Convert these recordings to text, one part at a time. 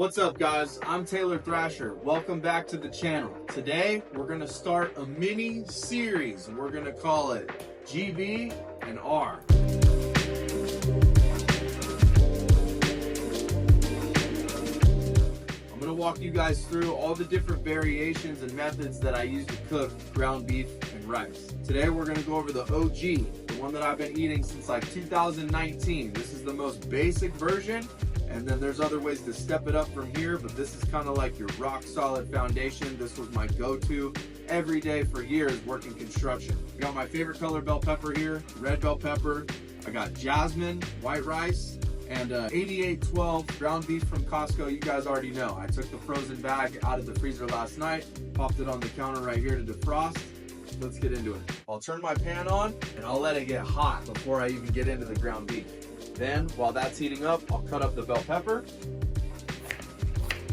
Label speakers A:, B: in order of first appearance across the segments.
A: What's up guys, I'm Taylor Thrasher. Welcome back to the channel. Today we're going to start a mini series. We're going to call it GB&R. I'm going to walk you guys through all the different variations and methods that I use to cook ground beef and rice. Today we're going to go over the OG, the one that I've been eating since like 2019. This is the most basic version. And then there's other ways to step it up from here, but this is kind of like your rock solid foundation. This was my go-to every day for years working construction. I got my favorite color bell pepper here, red bell pepper. I got jasmine, white rice, and 8812 ground beef from Costco. You guys already know. I took the frozen bag out of the freezer last night, popped it on the counter right here to defrost. Let's get into it. I'll turn my pan on and I'll let it get hot before I even get into the ground beef. Then, while that's heating up, I'll cut up the bell pepper.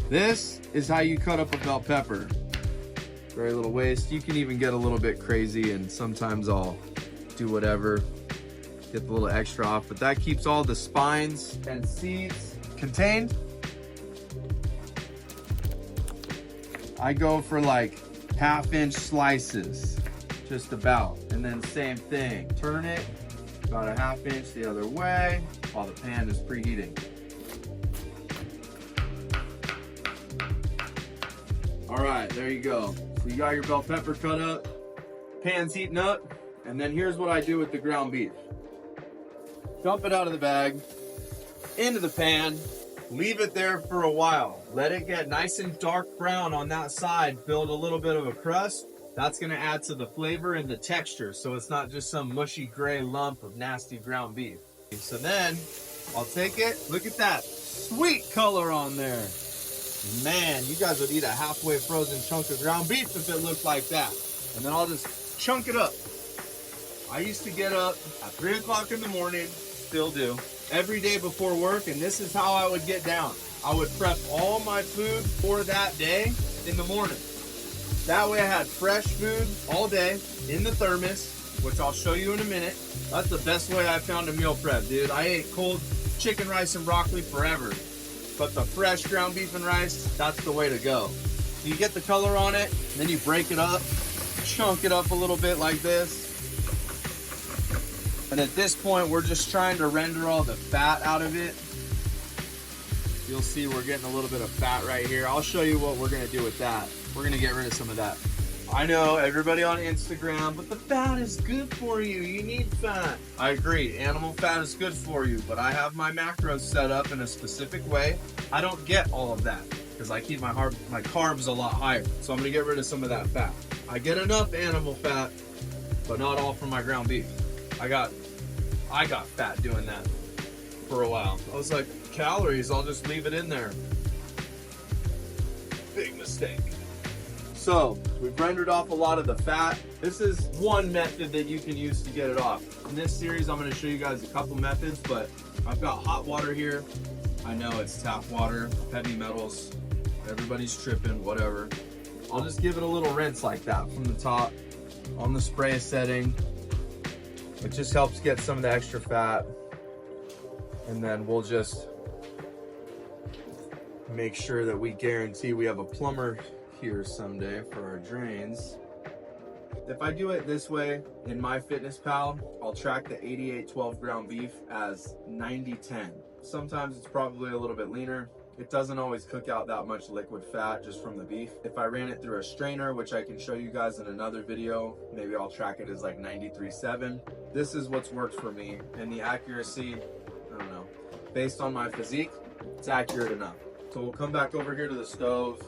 A: This is how you cut up a bell pepper. Very little waste. You can even get a little bit crazy, and sometimes I'll do whatever, get the little extra off, but that keeps all the spines and seeds contained. I go for like 1/2-inch slices, just about, and then same thing. Turn it about a 1/2 inch the other way while the pan is preheating. All right, there you go. So you got your bell pepper cut up, pan's heating up, and then here's what I do with the ground beef. Dump it out of the bag, into the pan, leave it there for a while. Let it get nice and dark brown on that side, build a little bit of a crust. That's gonna add to the flavor and the texture, so it's not just some mushy gray lump of nasty ground beef. So then, I'll take it, look at that sweet color on there. Man, you guys would eat a halfway frozen chunk of ground beef if it looked like that. And then I'll just chunk it up. I used to get up at 3 o'clock in the morning, still do, every day before work, and this is how I would get down. I would prep all my food for that day in the morning. That way I had fresh food all day in the thermos, which I'll show you in a minute. That's the best way I found to meal prep, dude. I ate cold chicken, rice, and broccoli forever. But the fresh ground beef and rice, that's the way to go. So you get the color on it, and then you break it up, chunk it up a little bit like this. And at this point, we're just trying to render all the fat out of it. You'll see we're getting a little bit of fat right here. I'll show you what we're gonna do with that. We're gonna get rid of some of that. I know everybody on Instagram, but the fat is good for you. You need fat. I agree, animal fat is good for you, but I have my macros set up in a specific way. I don't get all of that because I keep my carbs a lot higher. So I'm gonna get rid of some of that fat. I get enough animal fat, but not all from my ground beef. I got fat doing that for a while. I was like, calories, I'll just leave it in there. Big mistake. So we've rendered off a lot of the fat. This is one method that you can use to get it off. In this series, I'm going to show you guys a couple methods, but I've got hot water here. I know it's tap water, heavy metals. Everybody's tripping, whatever. I'll just give it a little rinse like that from the top on the spray setting. It just helps get some of the extra fat. And then we'll just make sure that we guarantee we have a plumber here someday for our drains. If I do it this way in MyFitnessPal, I'll track the 8812 ground beef as 90-10. Sometimes it's probably a little bit leaner. It doesn't always cook out that much liquid fat just from the beef. If I ran it through a strainer, which I can show you guys in another video, maybe I'll track it as like 93-7. This is what's worked for me, and the accuracy, I don't know, based on my physique, it's accurate enough. So we'll come back over here to the stove.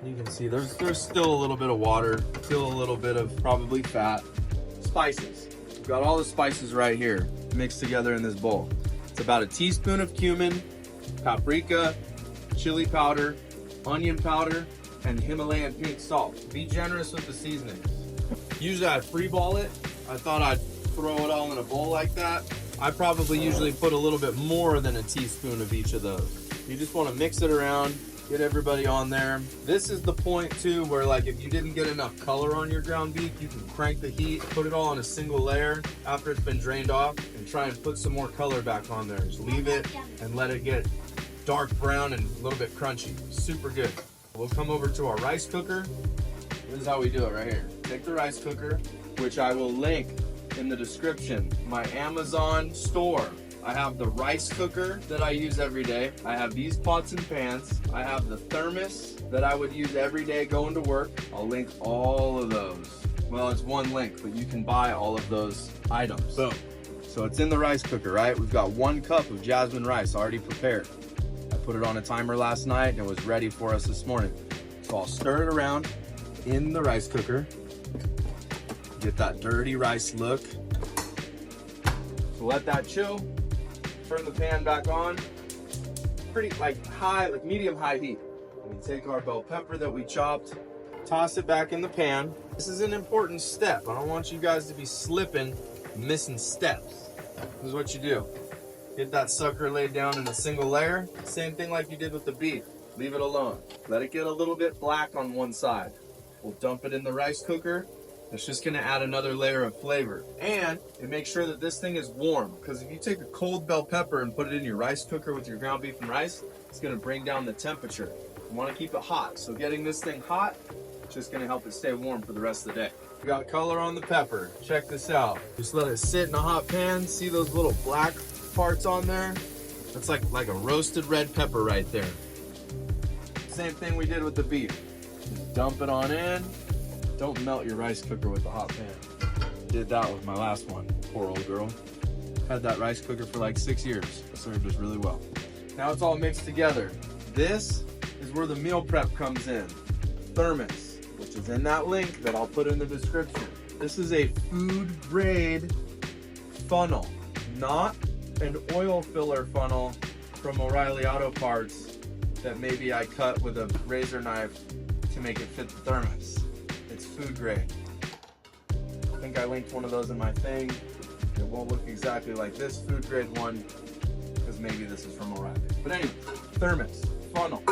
A: You can see there's still a little bit of water, still a little bit of probably fat. Spices. We've got all the spices right here mixed together in this bowl. It's about a teaspoon of cumin, paprika, chili powder, onion powder, and Himalayan pink salt. Be generous with the seasonings. Usually I free-ball it. I thought I'd throw it all in a bowl like that. I probably usually put a little bit more than a teaspoon of each of those. You just want to mix it around, get everybody on there. This is the point too where, like, if you didn't get enough color on your ground beef, you can crank the heat, put it all on a single layer after it's been drained off, and try and put some more color back on there. Just leave it and let it get dark brown and a little bit crunchy. Super good. We'll come over to our rice cooker. This is how we do it right here. Take the rice cooker, which I will link in the description. My Amazon store. I have the rice cooker that I use every day. I have these pots and pans. I have the thermos that I would use every day going to work. I'll link all of those. Well, it's one link, but you can buy all of those items. Boom. So it's in the rice cooker, right? We've got 1 cup of jasmine rice already prepared. I put it on a timer last night and it was ready for us this morning. So I'll stir it around in the rice cooker. Get that dirty rice look. So let that chill. Turn the pan back on. Pretty like medium high heat. We take our bell pepper that we chopped, toss it back in the pan. This is an important step. I don't want you guys to be slipping, missing steps. This is what you do. Get that sucker laid down in a single layer. Same thing like you did with the beef. Leave it alone. Let it get a little bit black on one side. We'll dump it in the rice cooker. It's just gonna add another layer of flavor. And it makes sure that this thing is warm, because if you take a cold bell pepper and put it in your rice cooker with your ground beef and rice, it's gonna bring down the temperature. You wanna keep it hot. So getting this thing hot, it's just gonna help it stay warm for the rest of the day. We got color on the pepper. Check this out. Just let it sit in a hot pan. See those little black parts on there? That's like a roasted red pepper right there. Same thing we did with the beef. Just dump it on in. Don't melt your rice cooker with the hot pan. Did that with my last one. Poor old girl. Had that rice cooker for like 6 years. It served us really well. Now it's all mixed together. This is where the meal prep comes in. Thermos, which is in that link that I'll put in the description. This is a food grade funnel, not an oil filler funnel from O'Reilly Auto Parts that maybe I cut with a razor knife to make it fit the thermos. It's food grade. I think I linked one of those in my thing. It won't look exactly like this food grade one, because maybe this is from O'Reilly. But anyway, thermos, funnel.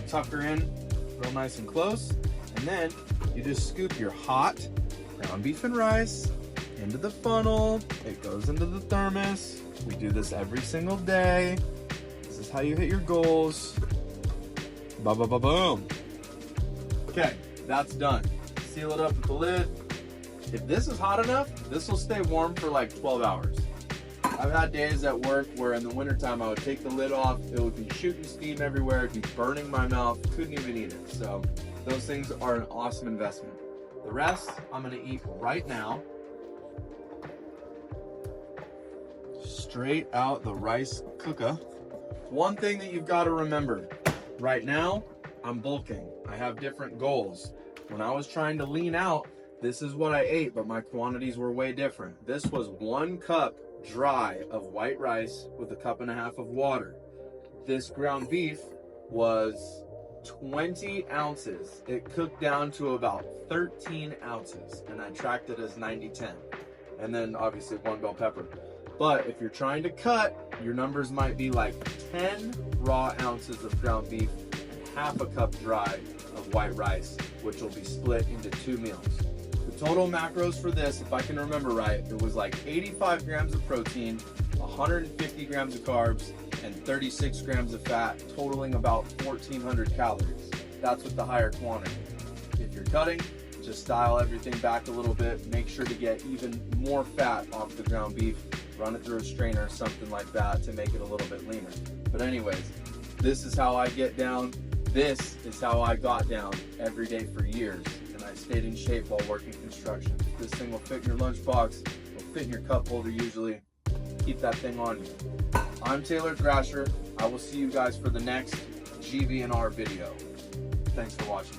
A: Tuck her in real nice and close, and then you just scoop your hot ground beef and rice into the funnel. It goes into the thermos. We do this every single day. This is how you hit your goals. Ba-ba-ba-boom. Okay, that's done. Seal it up with the lid. If this is hot enough, this will stay warm for like 12 hours. I've had days at work where in the wintertime I would take the lid off, it would be shooting steam everywhere, it'd be burning my mouth, couldn't even eat it. So those things are an awesome investment. The rest I'm gonna eat right now. Straight out the rice cooker. One thing that you've got to remember, right now I'm bulking. I have different goals. When I was trying to lean out, this is what I ate, but my quantities were way different. This was 1 cup dry of white rice with 1.5 cups of water. This ground beef was 20 ounces. It cooked down to about 13 ounces, and I tracked it as 90-10. And then obviously 1 bell pepper. But if you're trying to cut, your numbers might be like 10 raw ounces of ground beef and 1/2 cup dry of white rice, which will be split into 2 meals. The total macros for this, if I can remember right, it was like 85 grams of protein, 150 grams of carbs, and 36 grams of fat, totaling about 1,400 calories. That's with the higher quantity. If you're cutting, just dial everything back a little bit. Make sure to get even more fat off the ground beef. Run it through a strainer or something like that to make it a little bit leaner. But anyways, this is how I get down. This is how I got down every day for years. And I stayed in shape while working construction. This thing will fit in your lunchbox, will fit in your cup holder usually. Keep that thing on you. I'm Taylor Thrasher. I will see you guys for the next GB&R video. Thanks for watching.